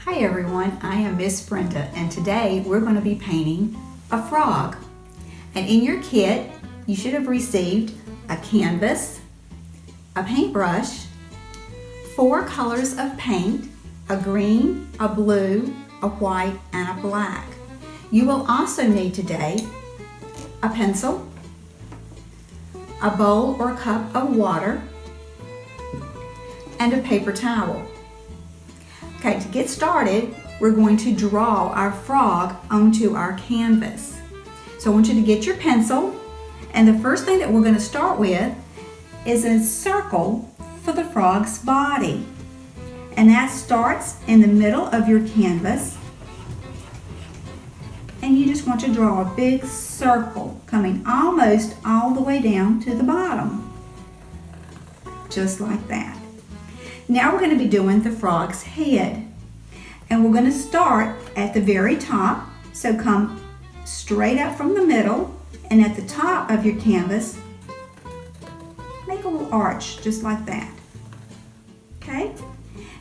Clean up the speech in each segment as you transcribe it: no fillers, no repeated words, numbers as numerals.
Hi everyone, I am Miss Brenda and today we're going to be painting a frog. And in your kit, you should have received a canvas, a paintbrush, 4 colors of paint, a green, a blue, a white, and a black. You will also need today a pencil, a bowl or cup of water, and a paper towel. Okay, to get started, we're going to draw our frog onto our canvas. So I want you to get your pencil, and the first thing that we're going to start with is a circle for the frog's body. And that starts in the middle of your canvas, and you just want to draw a big circle coming almost all the way down to the bottom, just like that. Now we're going to be doing the frog's head, and we're going to start at the very top. So come straight up from the middle, and at the top of your canvas, make a little arch just like that. Okay?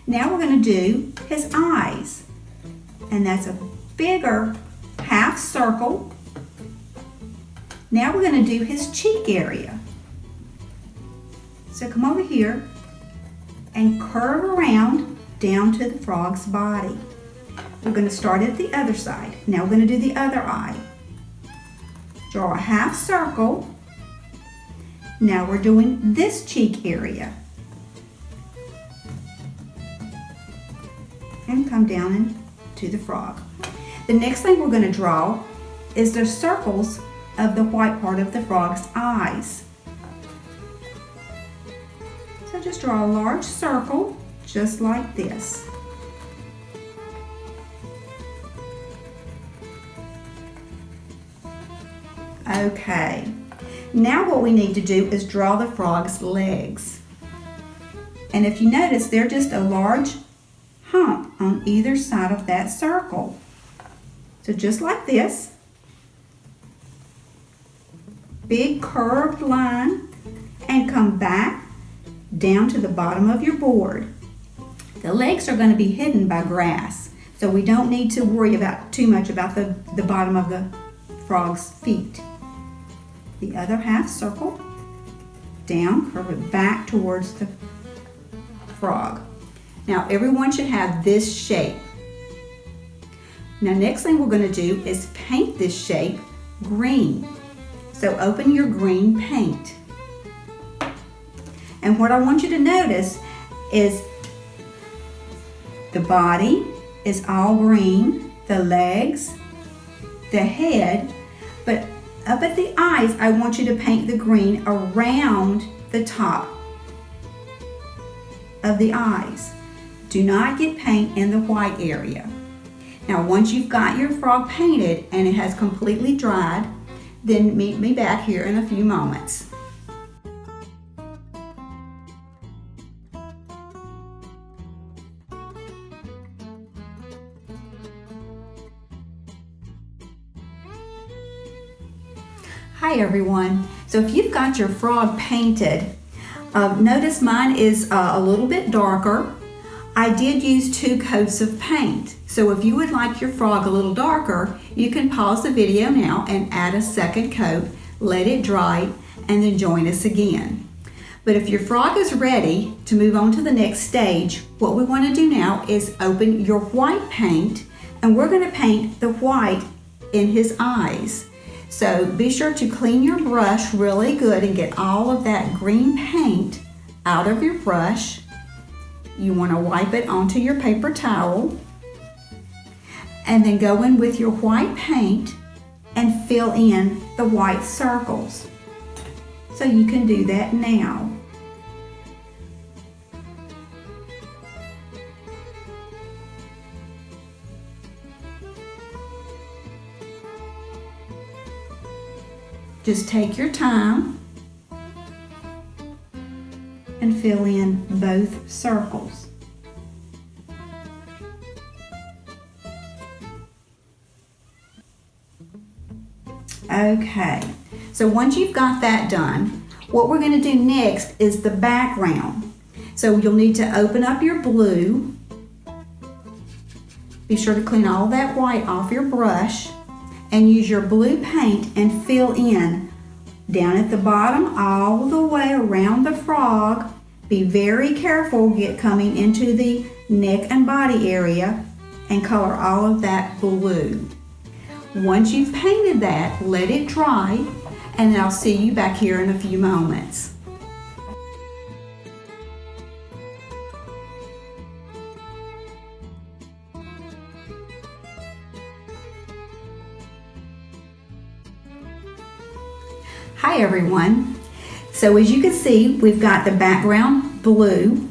Now we're going to do his eyes, and that's a bigger half circle. Now we're going to do his cheek area. So come over here and curve around down to the frog's body. We're going to start at the other side. Now we're going to do the other eye. Draw a half circle. Now we're doing this cheek area. And come down into the frog. The next thing we're going to draw is the circles of the white part of the frog's eyes. So just draw a large circle, just like this. Okay, now what we need to do is draw the frog's legs. And if you notice, they're just a large hump on either side of that circle. So just like this, big curved line, and come back down to the bottom of your board. The legs are going to be hidden by grass, so we don't need to worry about too much about the bottom of the frog's feet. The other half circle, down, curve it back towards the frog. Now everyone should have this shape. Now next thing we're going to do is paint this shape green. So open your green paint. And what I want you to notice is the body is all green, the legs, the head, but up at the eyes, I want you to paint the green around the top of the eyes. Do not get paint in the white area. Now once you've got your frog painted and it has completely dried, then meet me back here in a few moments. Hi everyone. So if you've got your frog painted, notice mine is a little bit darker. I did use 2 coats of paint. So if you would like your frog a little darker, you can pause the video now and add a second coat, let it dry, and then join us again. But if your frog is ready to move on to the next stage, what we want to do now is open your white paint, and we're going to paint the white in his eyes. So be sure to clean your brush really good and get all of that green paint out of your brush. You want to wipe it onto your paper towel and then go in with your white paint and fill in the white circles. So you can do that now. Just take your time and fill in both circles. Okay, so once you've got that done, what we're going to do next is the background. So you'll need to open up your blue, and be sure to clean all that white off your brush and use your blue paint and fill in down at the bottom all the way around the frog. Be very careful coming into the neck and body area and color all of that blue. Once you've painted that, let it dry, and I'll see you back here in a few moments. Hi everyone. So as you can see, we've got the background blue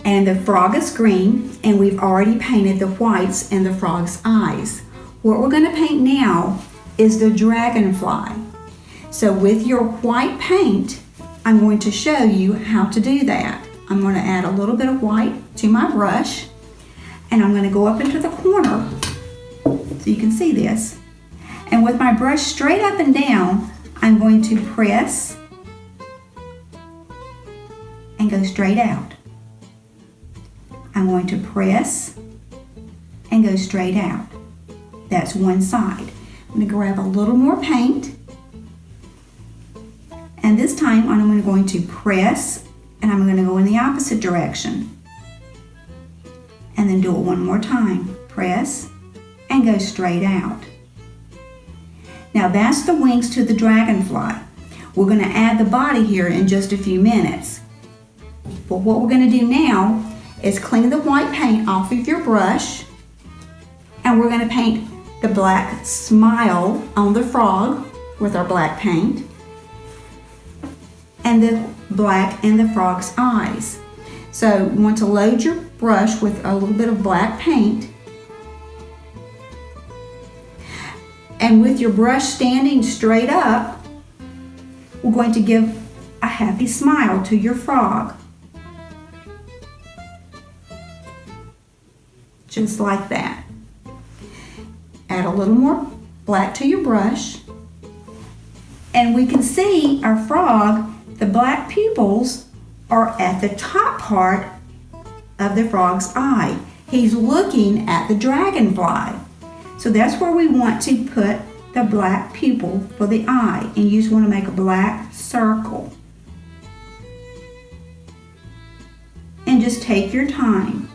and the frog is green, and we've already painted the whites in the frog's eyes. What we're going to paint now is the dragonfly. So with your white paint, I'm going to show you how to do that. I'm going to add a little bit of white to my brush, and I'm going to go up into the corner so you can see this. And with my brush straight up and down, I'm going to press and go straight out. I'm going to press and go straight out. That's one side. I'm going to grab a little more paint, and this time I'm going to press and I'm going to go in the opposite direction, and then do it one more time. Press and go straight out. Now that's the wings to the dragonfly. We're going to add the body here in just a few minutes. But what we're going to do now is clean the white paint off of your brush, and we're going to paint the black smile on the frog with our black paint, and the black in the frog's eyes. So you want to load your brush with a little bit of black paint, and with your brush standing straight up, we're going to give a happy smile to your frog. Just like that. Add a little more black to your brush, and we can see our frog, the black pupils are at the top part of the frog's eye. He's looking at the dragonfly. So that's where we want to put the black pupil for the eye, and you just want to make a black circle. And just take your time,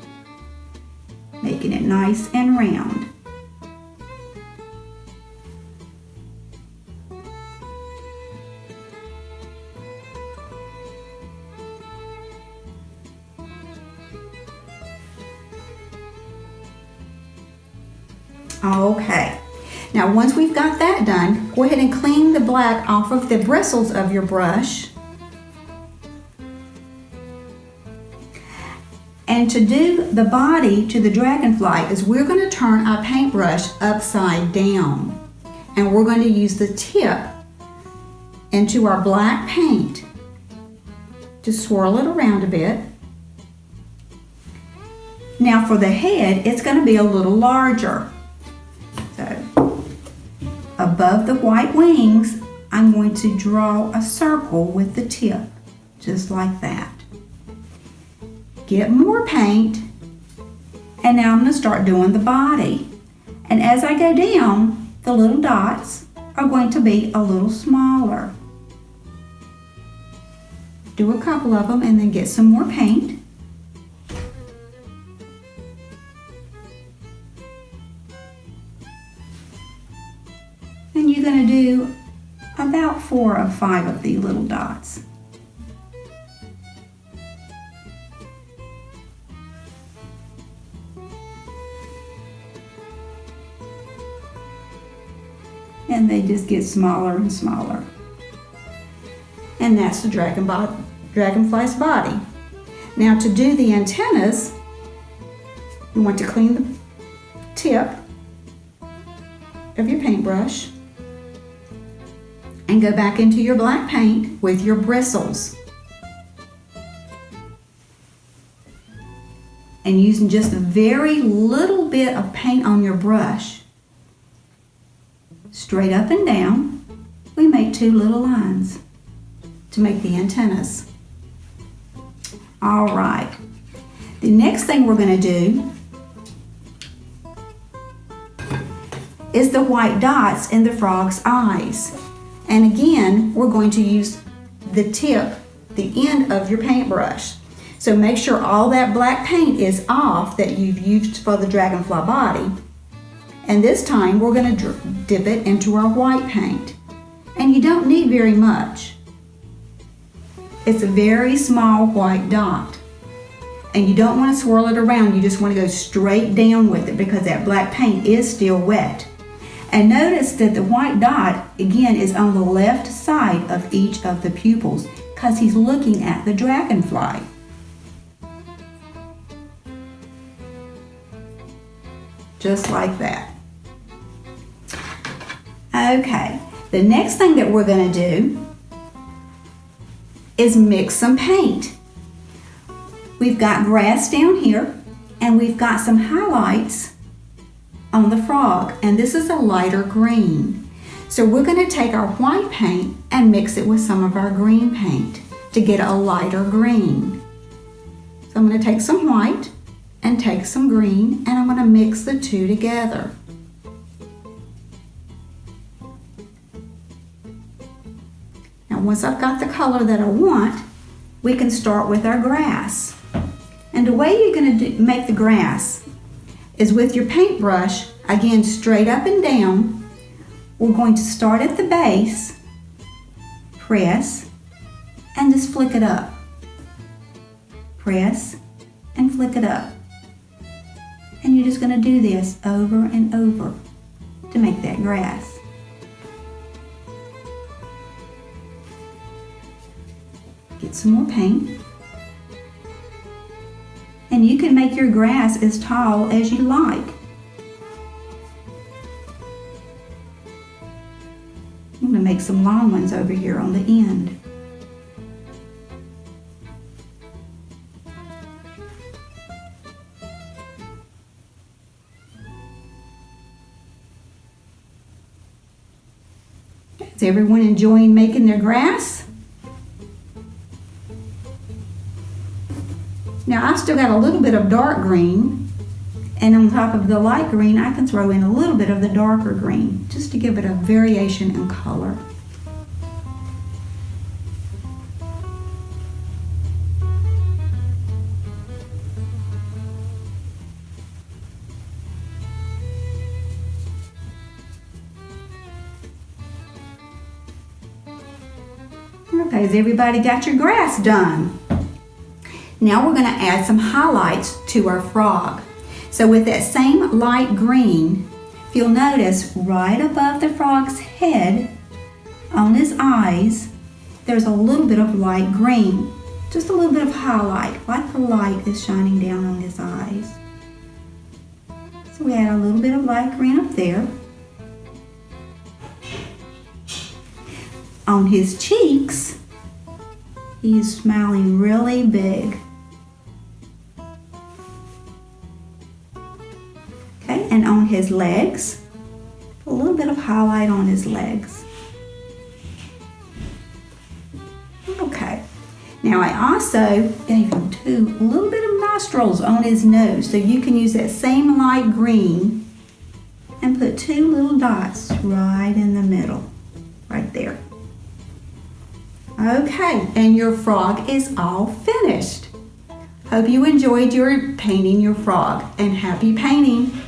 making it nice and round. Okay, now once we've got that done, go ahead and clean the black off of the bristles of your brush. And to do the body to the dragonfly is we're going to turn our paintbrush upside down, and we're going to use the tip into our black paint. Just swirl it around a bit. Now for the head, it's going to be a little larger. So above the white wings, I'm going to draw a circle with the tip, just like that. Get more paint, and now I'm going to start doing the body. And as I go down, the little dots are going to be a little smaller. Do a couple of them and then get some more paint. And you're going to do about 4 or 5 of the little dots. And they just get smaller and smaller. And that's the dragonfly's body. Now to do the antennas, you want to clean the tip of your paintbrush and go back into your black paint with your bristles. And using just a very little bit of paint on your brush, straight up and down, we make 2 little lines to make the antennas. All right, the next thing we're going to do is the white dots in the frog's eyes. And again, we're going to use the tip, the end of your paintbrush. So make sure all that black paint is off that you've used for the dragonfly body. And this time we're going to dip it into our white paint. And you don't need very much. It's a very small white dot. And you don't want to swirl it around, you just want to go straight down with it because that black paint is still wet. And notice that the white dot, again, is on the left side of each of the pupils because he's looking at the dragonfly. Just like that. Okay, the next thing that we're going to do is mix some paint. We've got grass down here and we've got some highlights on the frog, and this is a lighter green. So we're going to take our white paint and mix it with some of our green paint to get a lighter green. So I'm going to take some white and take some green, and I'm going to mix the two together. Now once I've got the color that I want, we can start with our grass. And the way you're going to make the grass is with your paintbrush, again straight up and down. We're going to start at the base, press, and just flick it up. Press and flick it up. And you're just going to do this over and over to make that grass. Get some more paint. And you can make your grass as tall as you like. I'm going to make some long ones over here on the end. Is everyone enjoying making their grass? Now I've still got a little bit of dark green, and on top of the light green I can throw in a little bit of the darker green just to give it a variation in color. Okay, has everybody got your grass done? Now we're going to add some highlights to our frog. So with that same light green, if you'll notice right above the frog's head, on his eyes, there's a little bit of light green. Just a little bit of highlight, like the light is shining down on his eyes. So we add a little bit of light green up there. On his cheeks, he's smiling really big. Okay, and on his legs, a little bit of highlight on his legs. Okay, now I also gave him a little bit of nostrils on his nose, so you can use that same light green and put two little dots right in the middle, right there. Okay, and your frog is all finished. Hope you enjoyed your painting your frog, and happy painting!